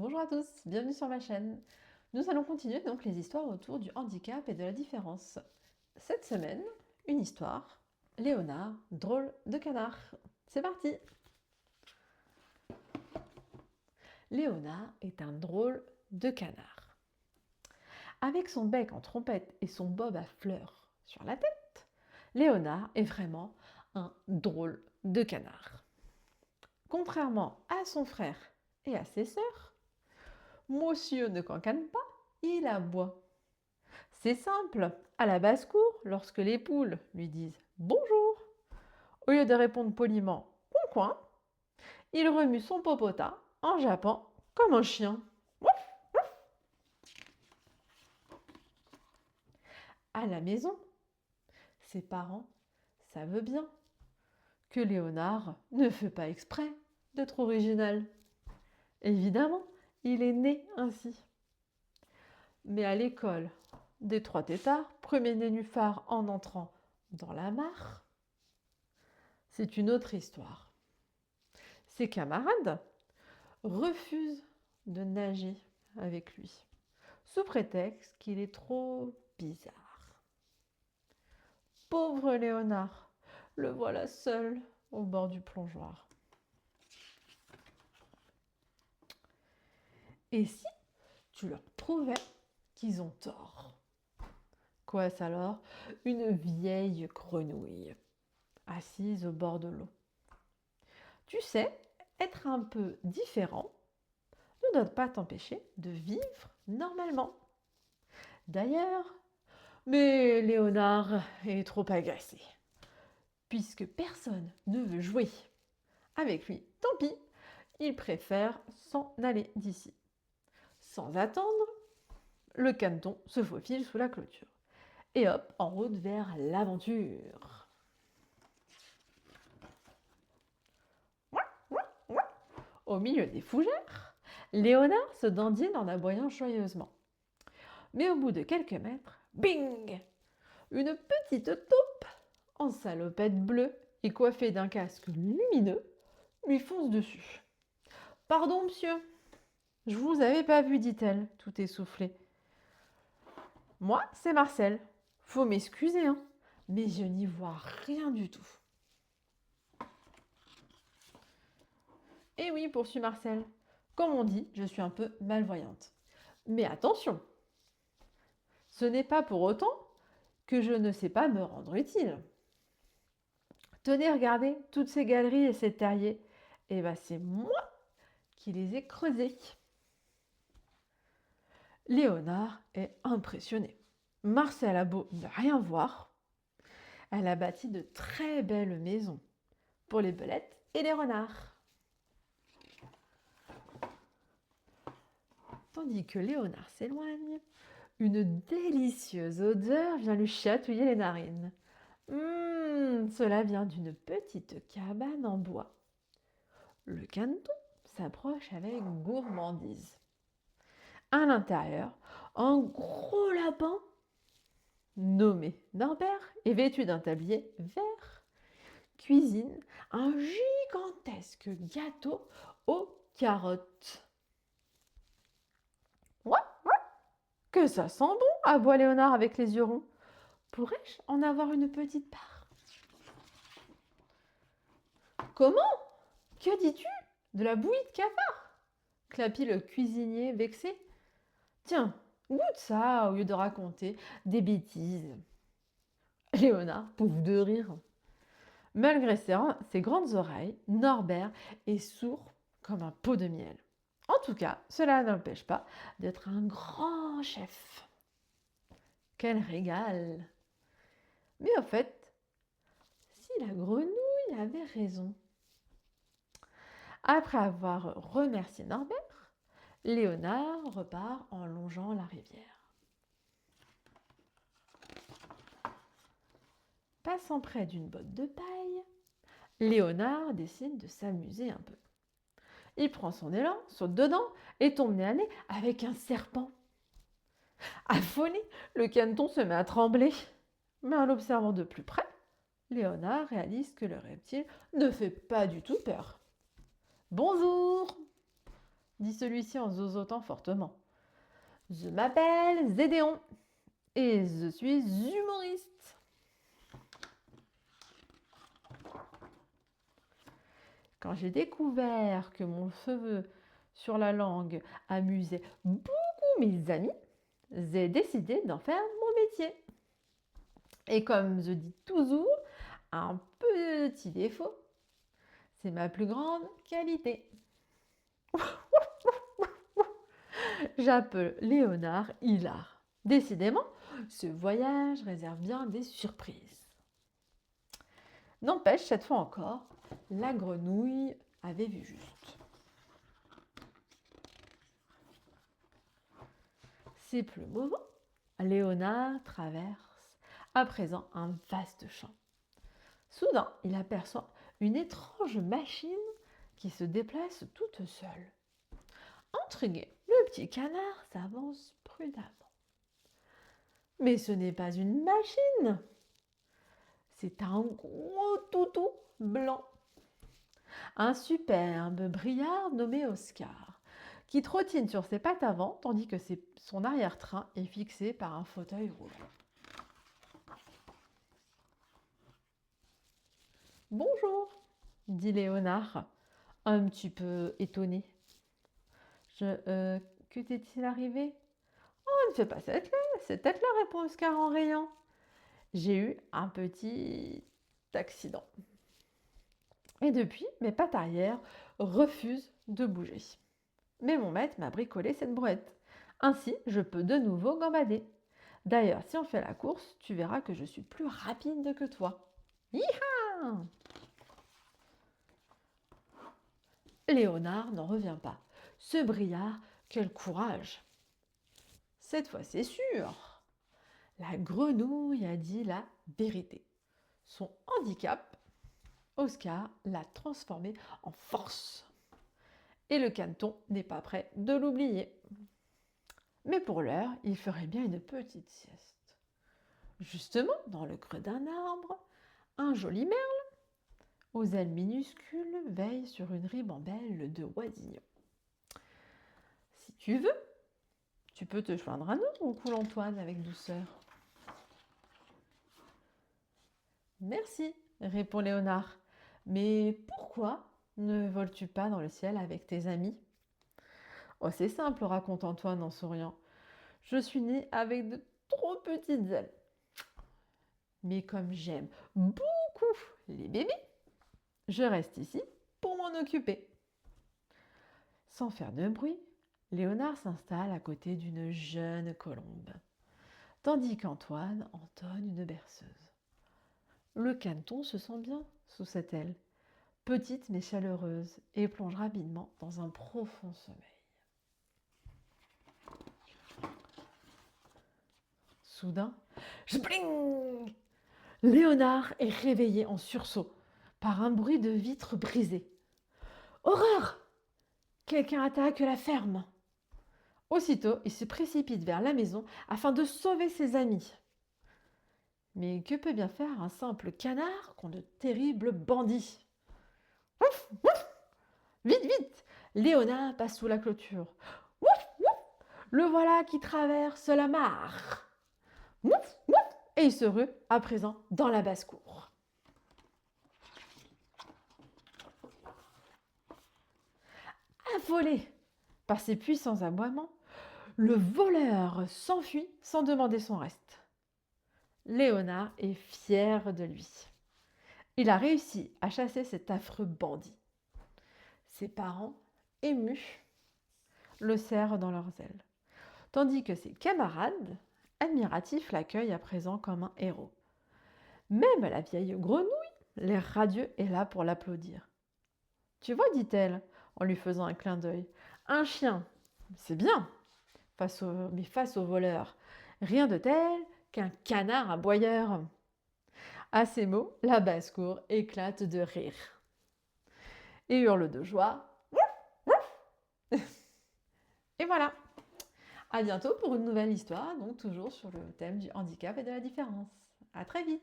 Bonjour à tous, bienvenue sur ma chaîne. Nous allons continuer donc les histoires autour du handicap et de la différence. Cette semaine, une histoire, Léonard, drôle de canard. C'est parti! Léonard est un drôle de canard. Avec son bec en trompette et son bob à fleurs sur la tête, Léonard est vraiment un drôle de canard. Contrairement à son frère et à ses sœurs, Monsieur ne cancane pas, il aboie. C'est simple, à la basse-cour, lorsque les poules lui disent « Bonjour », au lieu de répondre poliment « Coin coin », il remue son popotin en jappant comme un chien. À la maison, ses parents savent bien que Léonard ne fait pas exprès d'être original. Évidemment, il est né ainsi. Mais à l'école des Trois Têtards, premier nénuphar en entrant dans la mare, c'est une autre histoire. Ses camarades refusent de nager avec lui, sous prétexte qu'il est trop bizarre. Pauvre Léonard, le voilà seul au bord du plongeoir. Et si tu leur prouvais qu'ils ont tort? Qu'est-ce alors? Une vieille grenouille, assise au bord de l'eau. Tu sais, être un peu différent ne doit pas t'empêcher de vivre normalement. D'ailleurs, mais Léonard est trop agacé, puisque personne ne veut jouer avec lui. Tant pis, il préfère s'en aller d'ici. Sans attendre, le caneton se faufile sous la clôture. Et hop, en route vers l'aventure. Au milieu des fougères, Léonard se dandine en aboyant joyeusement. Mais au bout de quelques mètres, bing! Une petite taupe en salopette bleue et coiffée d'un casque lumineux lui fonce dessus. « Pardon, monsieur, je vous avais pas vu, dit-elle, tout essoufflée. Moi, c'est Marcel. Faut m'excuser, hein, mais je n'y vois rien du tout. » Eh oui, poursuit Marcel. Comme on dit, je suis un peu malvoyante. Mais attention, ce n'est pas pour autant que je ne sais pas me rendre utile. Tenez, regardez, toutes ces galeries et ces terriers. Eh bien, c'est moi qui les ai creusés. Léonard est impressionné. Marcel a beau ne rien voir, elle a bâti de très belles maisons pour les belettes et les renards. Tandis que Léonard s'éloigne, une délicieuse odeur vient lui chatouiller les narines. Cela vient d'une petite cabane en bois. Le caneton s'approche avec gourmandise. À l'intérieur, un gros lapin nommé Norbert est vêtu d'un tablier vert, cuisine un gigantesque gâteau aux carottes. Ouais, que ça sent bon, aboie Léonard avec les yeux ronds. Pourrais-je en avoir une petite part? Comment? Que dis-tu? De la bouillie de cafard? Clapit le cuisinier vexé. Tiens, goûte ça au lieu de raconter des bêtises. Léonard pouffe de rire. Malgré ses grandes oreilles, Norbert est sourd comme un pot de miel. En tout cas, cela n'empêche pas d'être un grand chef. Quel régal! Mais au fait, si la grenouille avait raison. Après avoir remercié Norbert, Léonard repart en longeant la rivière. Passant près d'une botte de paille, Léonard décide de s'amuser un peu. Il prend son élan, saute dedans et tombe nez à nez avec un serpent. Affolé, le caneton se met à trembler. Mais en l'observant de plus près, Léonard réalise que le reptile ne fait pas du tout peur. « Bonjour ! dit celui-ci en zozotant fortement. Je m'appelle Zédéon et je suis humoriste. Quand j'ai découvert que mon cheveu sur la langue amusait beaucoup mes amis, j'ai décidé d'en faire mon métier. Et comme je dis toujours, un petit défaut, c'est ma plus grande qualité. J'appelle Léonard hilar. Décidément, ce voyage réserve bien des surprises. N'empêche, cette fois encore, la grenouille avait vu juste. C'est plus moment. Léonard traverse à présent un vaste champ. Soudain, il aperçoit une étrange machine qui se déplace toute seule. Intrigué, le petit canard s'avance prudemment. Mais ce n'est pas une machine, c'est un gros toutou blanc. Un superbe briard nommé Oscar, qui trottine sur ses pattes avant, tandis que son arrière-train est fixé par un fauteuil roulant. « Bonjour !» dit Léonard, un petit peu étonné. « Que t'est-il arrivé ?»« Oh, ne fais pas cette tête-là, répond Oscar en riant. J'ai eu un petit accident. Et depuis, mes pattes arrière refusent de bouger. Mais mon maître m'a bricolé cette brouette. Ainsi, je peux de nouveau gambader. D'ailleurs, si on fait la course, tu verras que je suis plus rapide que toi. Hi-ha !» Léonard n'en revient pas. Ce briard, quel courage! Cette fois, c'est sûr. La grenouille a dit la vérité. Son handicap, Oscar l'a transformé en force. Et le caneton n'est pas prêt de l'oublier. Mais pour l'heure, il ferait bien une petite sieste. Justement, dans le creux d'un arbre, un joli merle, aux ailes minuscules, veille sur une ribambelle de oisillons. Si tu veux, tu peux te joindre à nous, roncoule Antoine avec douceur. Merci, répond Léonard. Mais pourquoi ne voles-tu pas dans le ciel avec tes amis ? Oh, c'est simple, raconte Antoine en souriant. Je suis né avec de trop petites ailes. Mais comme j'aime beaucoup les bébés, je reste ici pour m'en occuper. Sans faire de bruit, Léonard s'installe à côté d'une jeune colombe, tandis qu'Antoine entonne une berceuse. Le caneton se sent bien sous cette aile, petite mais chaleureuse, et plonge rapidement dans un profond sommeil. Soudain, spling! Léonard est réveillé en sursaut par un bruit de vitres brisées. Horreur! Quelqu'un attaque la ferme. Aussitôt, il se précipite vers la maison afin de sauver ses amis. Mais que peut bien faire un simple canard contre de terribles bandits ? Ouf, ouf ! Vite, vite ! Léonard passe sous la clôture. Ouf, ouf ! Le voilà qui traverse la mare. Ouf, ouf ! Et il se rue à présent dans la basse-cour. Affolé par ses puissants aboiements, le voleur s'enfuit sans demander son reste. Léonard est fier de lui. Il a réussi à chasser cet affreux bandit. Ses parents, émus, le serrent dans leurs ailes, tandis que ses camarades, admiratifs, l'accueillent à présent comme un héros. Même la vieille grenouille, l'air radieux, est là pour l'applaudir. « Tu vois, dit-elle, en lui faisant un clin d'œil, un chien, c'est bien, mais face au voleur, rien de tel qu'un canard aboyeur. » À ces mots, la basse-cour éclate de rire et hurle de joie. Et voilà. À bientôt pour une nouvelle histoire, donc toujours sur le thème du handicap et de la différence. À très vite.